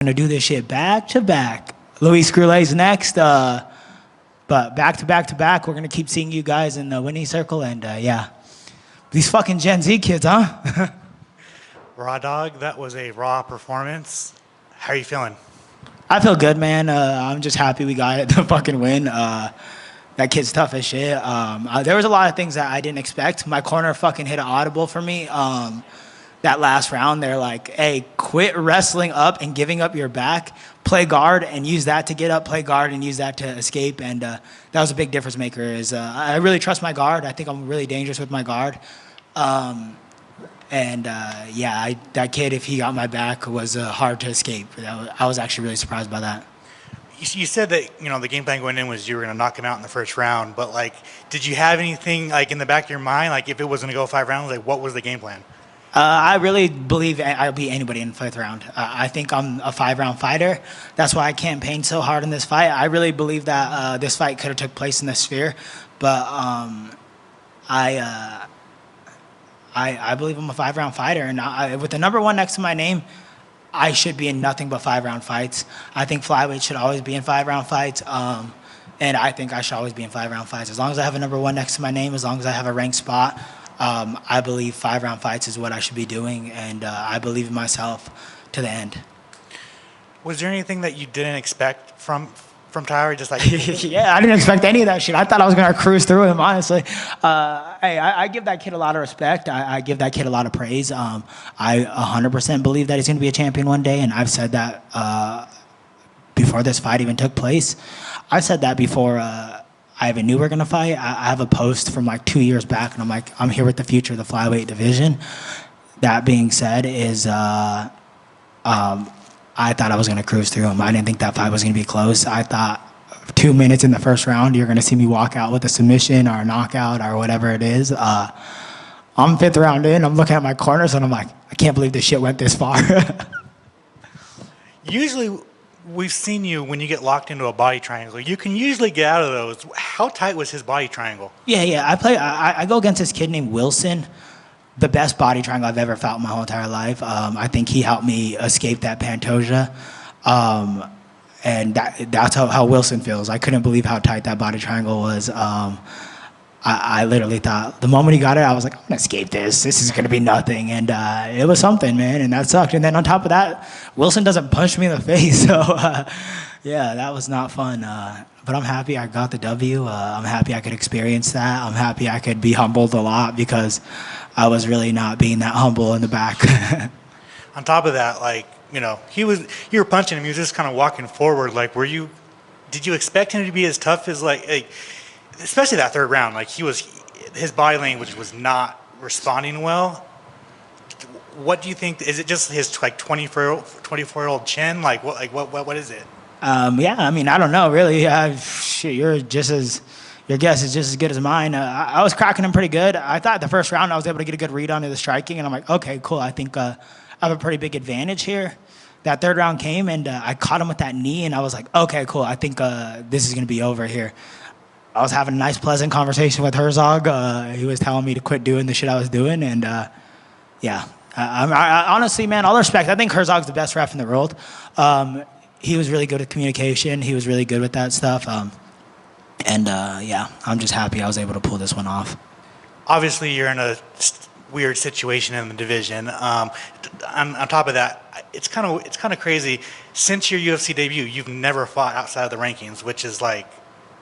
Gonna do this shit back to back. Luis Grulet's next, but back to back to back. We're gonna keep seeing you guys in the winning circle, and yeah, these fucking Gen Z kids, huh? Raw dog, that was a raw performance. How are you feeling? I feel good, man. I'm just happy we got the fucking win. That kid's tough as shit. There was a lot of things that I didn't expect. My corner fucking hit an audible for me. That last round, they're like, hey, quit wrestling up and giving up your back. Play guard and use that to get up. Play guard and use that to escape. And that was a big difference maker. I really trust my guard. I think I'm really dangerous with my guard. That kid, if he got my back, was hard to escape. I was actually really surprised by that. You said that the game plan going in was you were going to knock him out in the first round, but did you have anything in the back of your mind, if it was going to go 5 rounds, what was the game plan? I really believe I'll beat anybody in the 5th round. I think I'm a 5-round fighter. That's why I campaigned so hard in this fight. I really believe that this fight could have took place in the Sphere, but I believe I'm a 5-round fighter, and with the number 1 next to my name, I should be in nothing but 5-round fights. I think flyweight should always be in 5-round fights, and I think I should always be in 5-round fights. As long as I have a number 1 next to my name, as long as I have a ranked spot, I believe 5-round fights is what I should be doing, and I believe in myself to the end. Was there anything that you didn't expect from Tyler? Yeah, I didn't expect any of that shit. I thought I was going to cruise through him, honestly. I give that kid a lot of respect. I give that kid a lot of praise. I 100% believe that he's going to be a champion one day, and I've said that before this fight even took place. I said that before I even knew we were going to fight. I have a post from 2 years back, and I'm like, I'm here with the future of the flyweight division. That being said, I thought I was going to cruise through him. I didn't think that fight was going to be close. I thought 2 minutes in the first round, you're going to see me walk out with a submission or a knockout or whatever it is. I'm 5th round in. I'm looking at my corners, and I'm like, I can't believe this shit went this far. Usually, we've seen you when you get locked into a body triangle. You can usually get out of those. How tight was his body triangle? Yeah. I go against this kid named Wilson. The best body triangle I've ever felt in my whole entire life. I think he helped me escape that Pantoja. And that's how Wilson feels. I couldn't believe how tight that body triangle was. I literally thought, the moment he got it, I was like, I'm going to escape this. This is going to be nothing. And it was something, man, and that sucked. And then on top of that, Wilson doesn't punch me in the face. So, yeah, that was not fun. But I'm happy I got the W. I'm happy I could experience that. I'm happy I could be humbled a lot because I was really not being that humble in the back. On top of that, you were punching him. He was just kind of walking forward. Did you expect him to be as tough as especially that 3rd round? His body language was not responding well. What do you think? Is it just his 24-year-old chin? What is it? Yeah, I don't know really. Your guess is just as good as mine. I was cracking him pretty good. I thought the first round I was able to get a good read on the striking, and I'm like, okay, cool. I think I have a pretty big advantage here. That 3rd round came, and I caught him with that knee, and I was like, okay, cool. I think this is going to be over here. I was having a nice, pleasant conversation with Herzog. He was telling me to quit doing the shit I was doing, and yeah. I honestly, man, all respect. I think Herzog's the best ref in the world. He was really good at communication. He was really good with that stuff. Yeah, I'm just happy I was able to pull this one off. Obviously, you're in a weird situation in the division. On top of that, it's kind of crazy. Since your UFC debut, you've never fought outside of the rankings, which is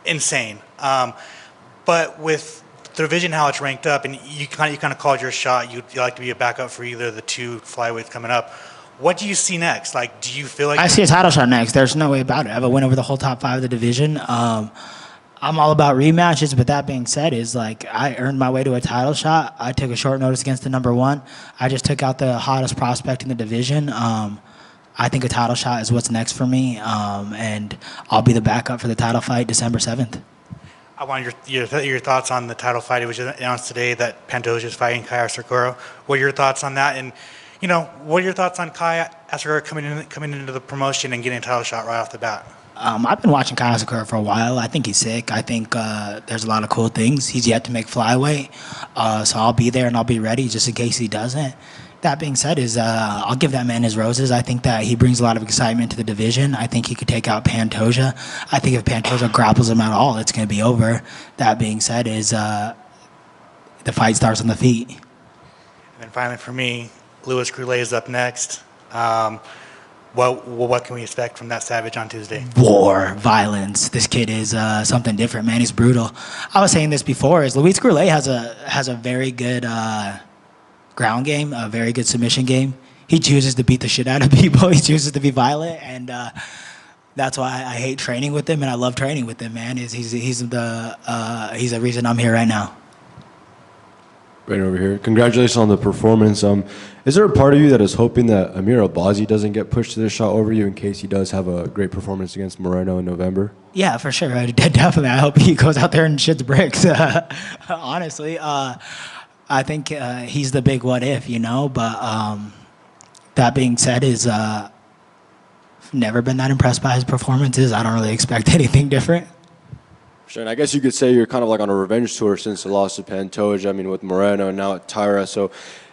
insane. But with the division, how it's ranked up, and you kind of called your shot. You like to be a backup for either of the 2 flyweights coming up. What do you see next? Do you feel like... I see a title shot next. There's no way about it. I have a win over the whole top 5 of the division. I'm all about rematches, but that being said, I earned my way to a title shot. I took a short notice against the number 1. I just took out the hottest prospect in the division. I think a title shot is what's next for me, and I'll be the backup for the title fight December 7th. I want your thoughts on the title fight. It was announced today that Pantoja is fighting Kai Asakura. What are your thoughts on that? And what are your thoughts on Kai Asakura coming into the promotion and getting a title shot right off the bat? I've been watching Kai Asakura for a while. I think he's sick. I think there's a lot of cool things. He's yet to make flyweight, so I'll be there and I'll be ready just in case he doesn't. That being said, I'll give that man his roses. I think that he brings a lot of excitement to the division. I think he could take out Pantoja. I think if Pantoja grapples him at all, it's going to be over. That being said, the fight starts on the feet. And then finally for me, Louis Goulet is up next. What can we expect from that Savage on Tuesday? War, violence. This kid is something different, man. He's brutal. I was saying this before. Luis Goulet has a very good ground game, a very good submission game. He chooses to beat the shit out of people. He chooses to be violent, and that's why I hate training with him, and I love training with him. Man, he's the reason I'm here right now. Right over here. Congratulations on the performance. Is there a part of you that is hoping that Amir Albazi doesn't get pushed to the shot over you in case he does have a great performance against Moreno in November? Yeah, for sure. Definitely. I hope he goes out there and shits bricks. Honestly, I think he's the big what if, But that being said, never been that impressed by his performances. I don't really expect anything different. Sure, and I guess you could say you're kind of like on a revenge tour since the loss of Pantoja. I mean, with Moreno and now at Tyra. So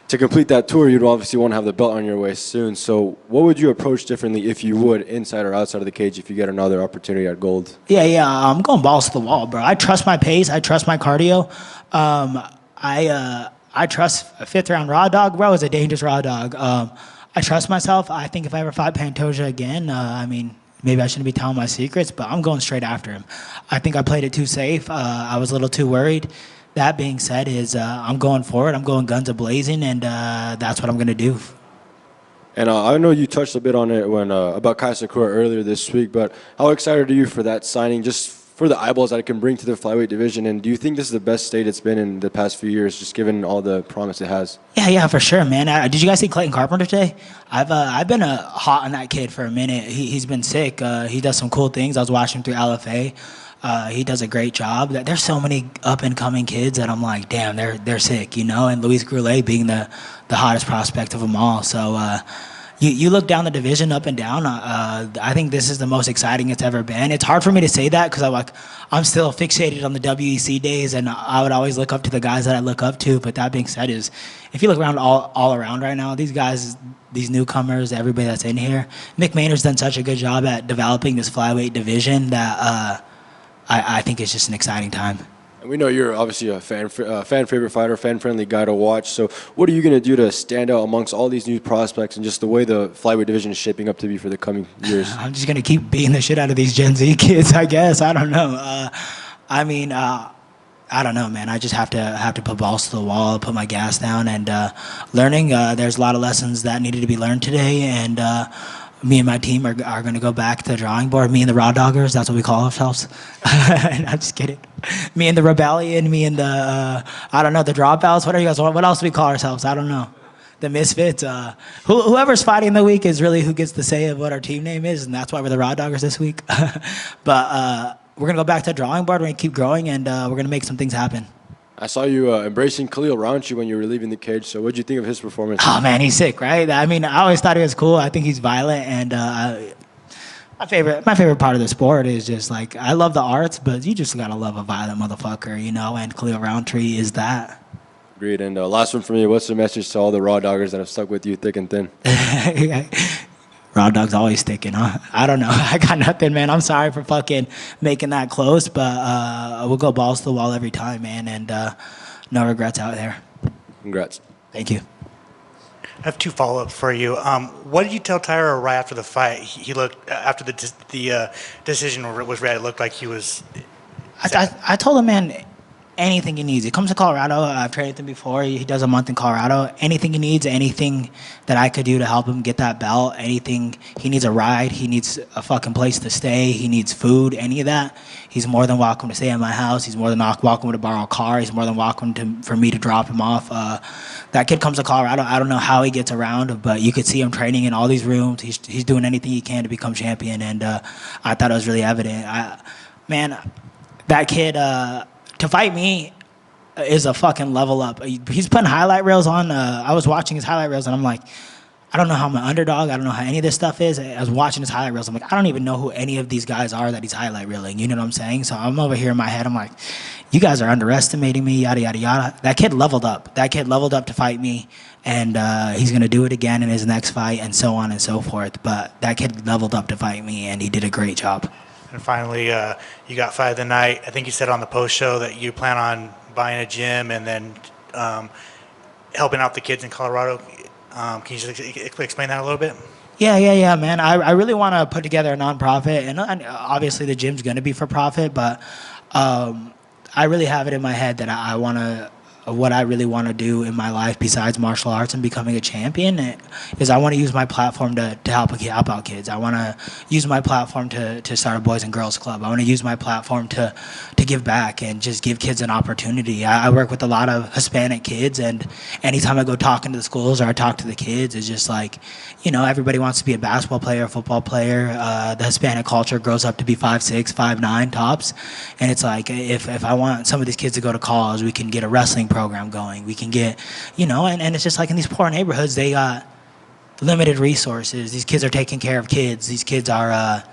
to complete that tour, you'd obviously want to have the belt on your waist soon. So what would you approach differently if you would, inside or outside of the cage, if you get another opportunity at gold? Yeah. I'm going balls to the wall, bro. I trust my pace. I trust my cardio. I trust a fifth-round raw dog, bro. Is a dangerous raw dog. I trust myself. I think if I ever fight Pantoja again, maybe I shouldn't be telling my secrets, but I'm going straight after him. I think I played it too safe. I was a little too worried. That being said, I'm going forward. I'm going guns a-blazing, and that's what I'm going to do. And I know you touched a bit on it when about Kai Sakura earlier this week, but how excited are you for that signing, just for the eyeballs that it can bring to the flyweight division? And do you think this is the best state it's been in the past few years, just given all the promise it has? Yeah, for sure, man. Did you guys see Clayton Carpenter today? I've been hot on that kid for a minute. He's been sick. He does some cool things. I was watching him through LFA. He does a great job. There's so many up and coming kids that I'm like, damn, they're sick, And Luis Goulet being the hottest prospect of them all. So you look down the division up and down. I think this is the most exciting it's ever been. It's hard for me to say that because I'm still fixated on the WEC days, and I would always look up to the guys that I look up to. But that being said, if you look around all around right now, these guys, these newcomers, everybody that's in here, Mick Maynard's done such a good job at developing this flyweight division that I think it's just an exciting time. And we know you're obviously a fan favorite fighter, fan-friendly guy to watch. So what are you going to do to stand out amongst all these new prospects and just the way the flyweight division is shaping up to be for the coming years? I'm just going to keep beating the shit out of these Gen Z kids, I guess. I don't know. I don't know, man. I just have to put balls to the wall, put my gas down, and learning. There's a lot of lessons that needed to be learned today, and me and my team are going to go back to the drawing board. Me and the Raw Doggers, that's what we call ourselves. I'm just kidding. Me and the Rebellion, me and the, the Dropouts. What else do we call ourselves? I don't know. The Misfits. Whoever's fighting the week is really who gets to say of what our team name is, and that's why we're the Raw Doggers this week. But we're going to go back to the drawing board. We're going to keep growing, and we're going to make some things happen. I saw you embracing Khalil Rountree when you were leaving the cage. So what did you think of his performance? Oh, man, he's sick, right? I always thought he was cool. I think he's violent. And my favorite part of the sport is just, like, I love the arts, but you just got to love a violent motherfucker, And Khalil Rountree is that. Agreed. And last one for me, what's the message to all the Raw Doggers that have stuck with you thick and thin? Raw Dog's always sticking, huh? I don't know. I got nothing, man. I'm sorry for fucking making that close, but we'll go balls to the wall every time, man, and no regrets out there. Congrats. Thank you. I have two follow-ups for you. What did you tell Tyra right after the fight? He looked, after the decision was read, it looked like he was... I told him, man, anything he needs. He comes to Colorado. I've trained with him before. He does a month in Colorado. Anything he needs, anything that I could do to help him get that belt, anything. He needs a ride. He needs a fucking place to stay. He needs food, any of that. He's more than welcome to stay at my house. He's more than welcome to borrow a car. He's more than welcome for me to drop him off. That kid comes to Colorado. I don't know how he gets around, but you could see him training in all these rooms. He's doing anything he can to become champion, and I thought it was really evident. Man, that kid... to fight me is a fucking level up. He's putting highlight reels on. I was watching his highlight reels, and I'm like, I don't know how I'm an underdog. I don't know how any of this stuff is. I was watching his highlight reels. I'm like, I don't even know who any of these guys are that he's highlight reeling. You know what I'm saying? So I'm over here in my head. I'm like, you guys are underestimating me, yada, yada, yada. That kid leveled up. That kid leveled up to fight me. and he's going to do it again in his next fight, and so on and so forth. But that kid leveled up to fight me, and he did a great job. And finally, you got fight of the night. I think you said on the post show that you plan on buying a gym and then helping out the kids in Colorado. Can you just explain that a little bit? Yeah, man. I really want to put together a nonprofit, and obviously the gym's going to be for profit, but I really have it in my head that I want to, what I really want to do in my life besides martial arts and becoming a champion is I want to use my platform to help out kids. I want to use my platform to start a Boys and Girls Club. I want to use my platform to give back and just give kids an opportunity. I work with a lot of Hispanic kids, and anytime I go talking to the schools or I talk to the kids, it's just like, everybody wants to be a basketball player, a football player. The Hispanic culture grows up to be 5'6", 5'9" tops. And it's like, if I want some of these kids to go to college, we can get a wrestling program going. We can get, and it's just like in these poor neighborhoods, they got limited resources. These kids are taking care of kids. These kids are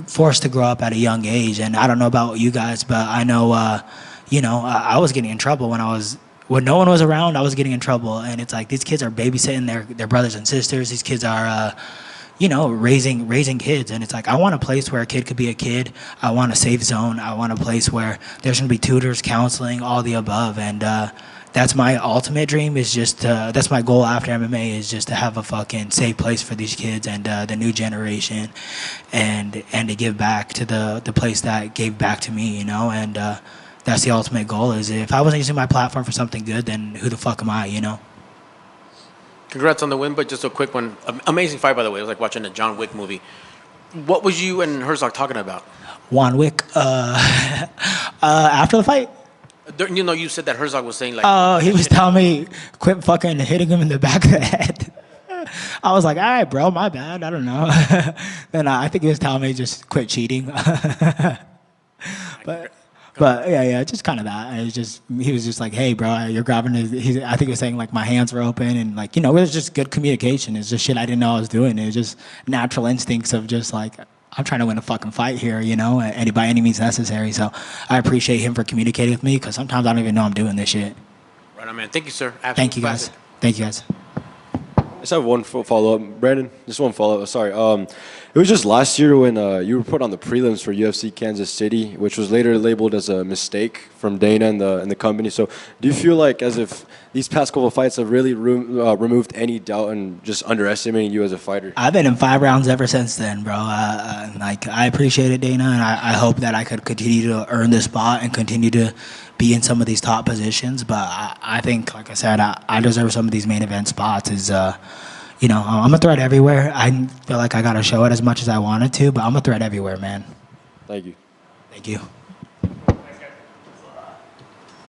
forced to grow up at a young age. And I don't know about you guys, but I know, I was getting in trouble when no one was around. I was getting in trouble, and it's like these kids are babysitting their brothers and sisters. These kids are, raising kids, and it's like I want a place where a kid could be a kid. I want a safe zone. I want a place where there's gonna be tutors, counseling, all the above, and that's my ultimate dream. Is just that's my goal after MMA is just to have a fucking safe place for these kids and the new generation, and to give back to the place that gave back to me, and. That's the ultimate goal. Is if I wasn't using my platform for something good, then who the fuck am I, Congrats on the win, but just a quick one. Amazing fight, by the way. It was like watching a John Wick movie. What was you and Herzog talking about? Juan Wick. After the fight? You said that Herzog was saying like... Oh, he was telling me, quit fucking hitting him in the back of the head. I was like, all right, bro, my bad. I don't know. Then I think he was telling me just quit cheating. But yeah, just kind of that. It was just he was just like, hey, bro, you're grabbing his. I think he was saying like my hands were open and like it was just good communication. It's just shit I didn't know I was doing. It was just natural instincts of just like I'm trying to win a fucking fight here, and by any means necessary. So I appreciate him for communicating with me because sometimes I don't even know I'm doing this shit. Right on, man. Thank you, sir. Absolutely. Thank you, guys. Thank you, guys. I just have one follow-up. Brandon, just one follow-up. Sorry. It was just last year when you were put on the prelims for UFC Kansas City, which was later labeled as a mistake from Dana and the company. So do you feel like as if these past couple of fights have really removed any doubt and just underestimating you as a fighter? I've been in 5 rounds ever since then, bro. I appreciate it, Dana, and I hope that I could continue to earn this spot and continue to be in some of these top positions. But I think, like I said, I deserve some of these main event spots. I'm a threat everywhere. I feel like I got to show it as much as I wanted to, but I'm a threat everywhere, man. Thank you. Thank you.